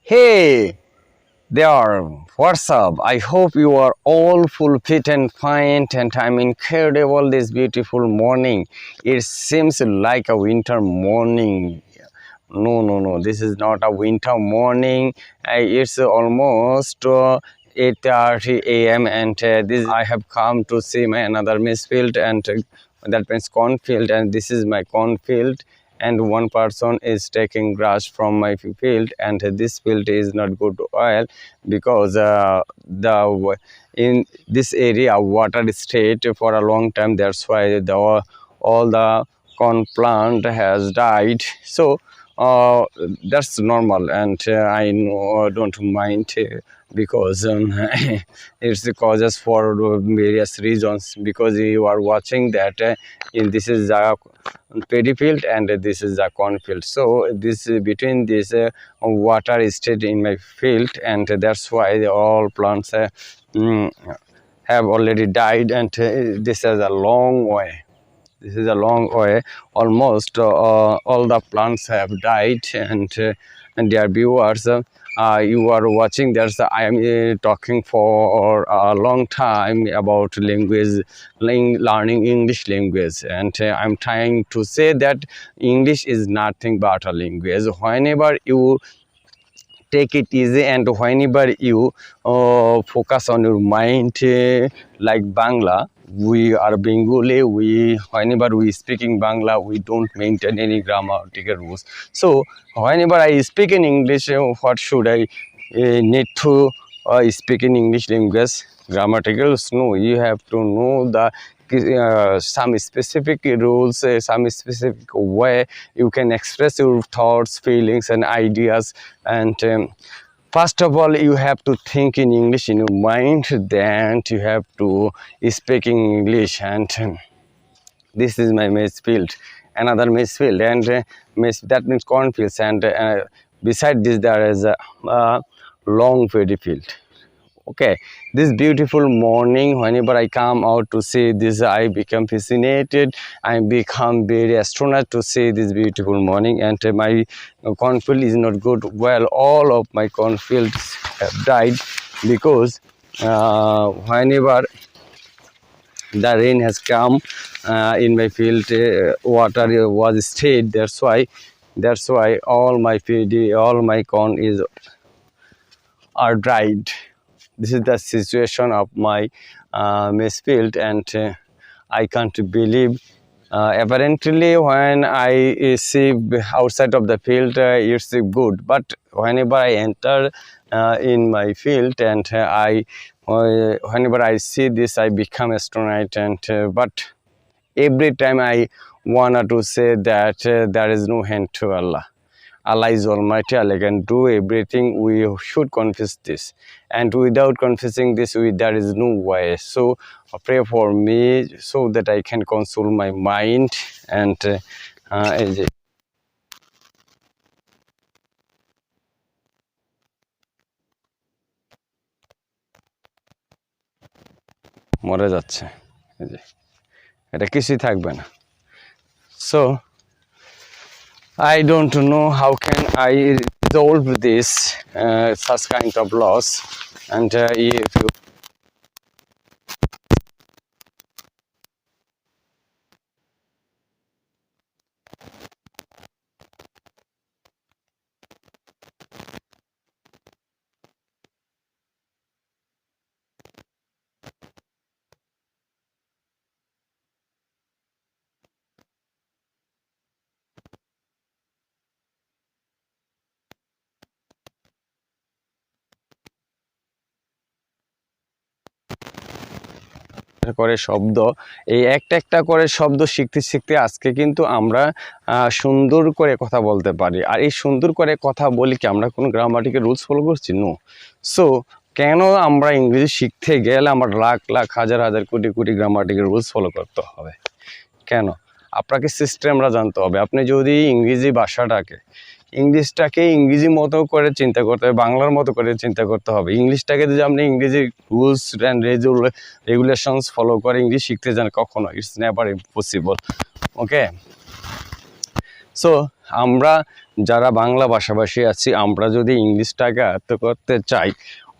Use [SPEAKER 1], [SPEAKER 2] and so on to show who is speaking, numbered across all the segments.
[SPEAKER 1] Hey there, what's up? I hope you are all full fit and fine, and I'm incredible this beautiful morning. It seems like a winter morning. No, this is not a winter morning. It's almost 8:30 a.m. and this I have come to see my another maize field, and that means cornfield, and this is my cornfield, and one person is taking grass from my field, and this field is not good oil because the in this area water stayed for a long time. That's why the all the corn plant has died. So that's normal, and I know don't mind because it's the causes for various reasons, because you are watching that this is a paddy field and this is a cornfield. So this between this water stayed in my field, and that's why all plants mm, have already died, and this is a long way. This is a long way. Almost all the plants have died, and dear viewers, you are watching. I am talking for a long time about language, learning English language, and I'm trying to say that English is nothing but a language. Whenever you take it easy, and whenever you focus on your mind, like Bangla, we are Bengali, whenever we speaking Bangla, we don't maintain any grammatical rules. So whenever I speak in English, what should I need to speak in English language? Grammaticals? No, you have to know the some specific rules, some specific way you can express your thoughts, feelings and ideas. And first of all, you have to think in English in your mind, then you have to speak in English. And this is my maize field, another maize field, and maize, that means cornfields, and beside this there is a long paddy field. Okay, this beautiful morning, whenever I come out to see this, I become fascinated. I become very astronaut to see this beautiful morning. And my cornfield is not good. Well, all of my cornfields have died because whenever the rain has come in my field, water was stayed. That's why all my all my corn are dried. This is the situation of my maize field, and I can't believe. Apparently, when I see outside of the field, it's good. But whenever I enter in my field, and whenever I see this, I become astronaut. And but every time I wanted to say that there is no hand to Allah. Allah is Almighty. Allah can do everything. We should confess this, and without confessing this, there is no way. So pray for me so that I can console my mind. And মরে যাচ্ছে, এটা কিছুই থাকবে না। So I don't know how can I resolve this such kind of loss. And if you করে শব্দ, এই একটা একটা করে শব্দ শিখতে শিখতে আজকে কিন্তু আমরা সুন্দর করে কথা বলতে পারি। আর এই সুন্দর করে কথা বলি কি আমরা কোনো গ্রামাটিক্যাল রুলস ফলো করছি? নো। সো কেন আমরা ইংরেজি শিখতে গেলে আমার লাখ লাখ হাজার হাজার crore crore grammatical rules follow করতে হবে? কেন? আপনাকে সিস্টেমটা জানতে হবে। আপনি যদি ইংরেজি ভাষাটাকে ইংলিশটাকে ইংরেজি মতো করে চিন্তা করতে হবে, বাংলার মতো করে চিন্তা করতে হবে। ইংলিশটাকে যদি আপনি ইংরেজি রুলস অ্যান্ড রেগুলেশনস ফলো করে ইংলিশ শিখতে যান, কখনো it's never impossible. Okay, so আমরা যারা বাংলা ভাষাভাষী আছি, আমরা যদি ইংলিশটাকে আয়ত্ত করতে চাই,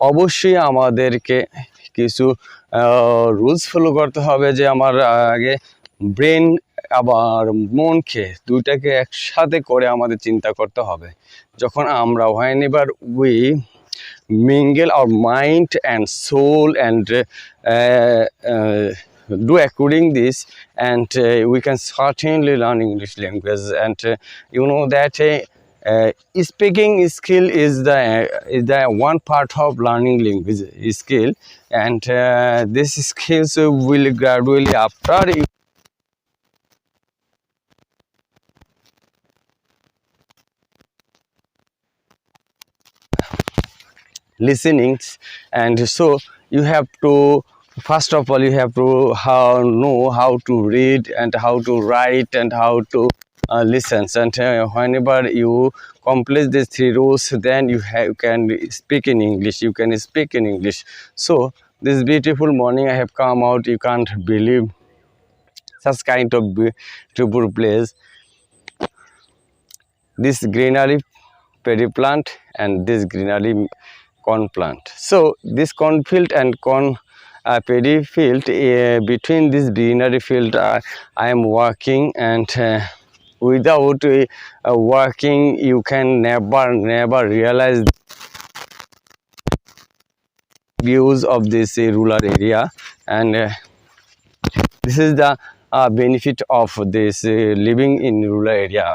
[SPEAKER 1] অবশ্যই আমাদেরকে কিছু রুলস ফলো করতে হবে। যে আমার আগে ব্রেন আবার মনকে দুইটাকে একসাথে করে আমাদের চিন্তা করতে হবে। যখন আমরা whenever we mingle our mind and soul and do according this, and we can certainly learn English language. And you know that speaking skill is the one part of learning language skill, and this skills will gradually, after you listenings. And so you have to, first of all, you have to know how to read and how to write and how to listen. And whenever you complete these three rules, then you can speak in English, you can speak in English. So this beautiful morning I have come out, you can't believe such kind of beautiful place, this greenery paddy plant and this greenery corn plant. So this cornfield and corn paddy field, between this greenery field I am working. And without working you can never realize views of this rural area. And this is the benefit of this living in rural area.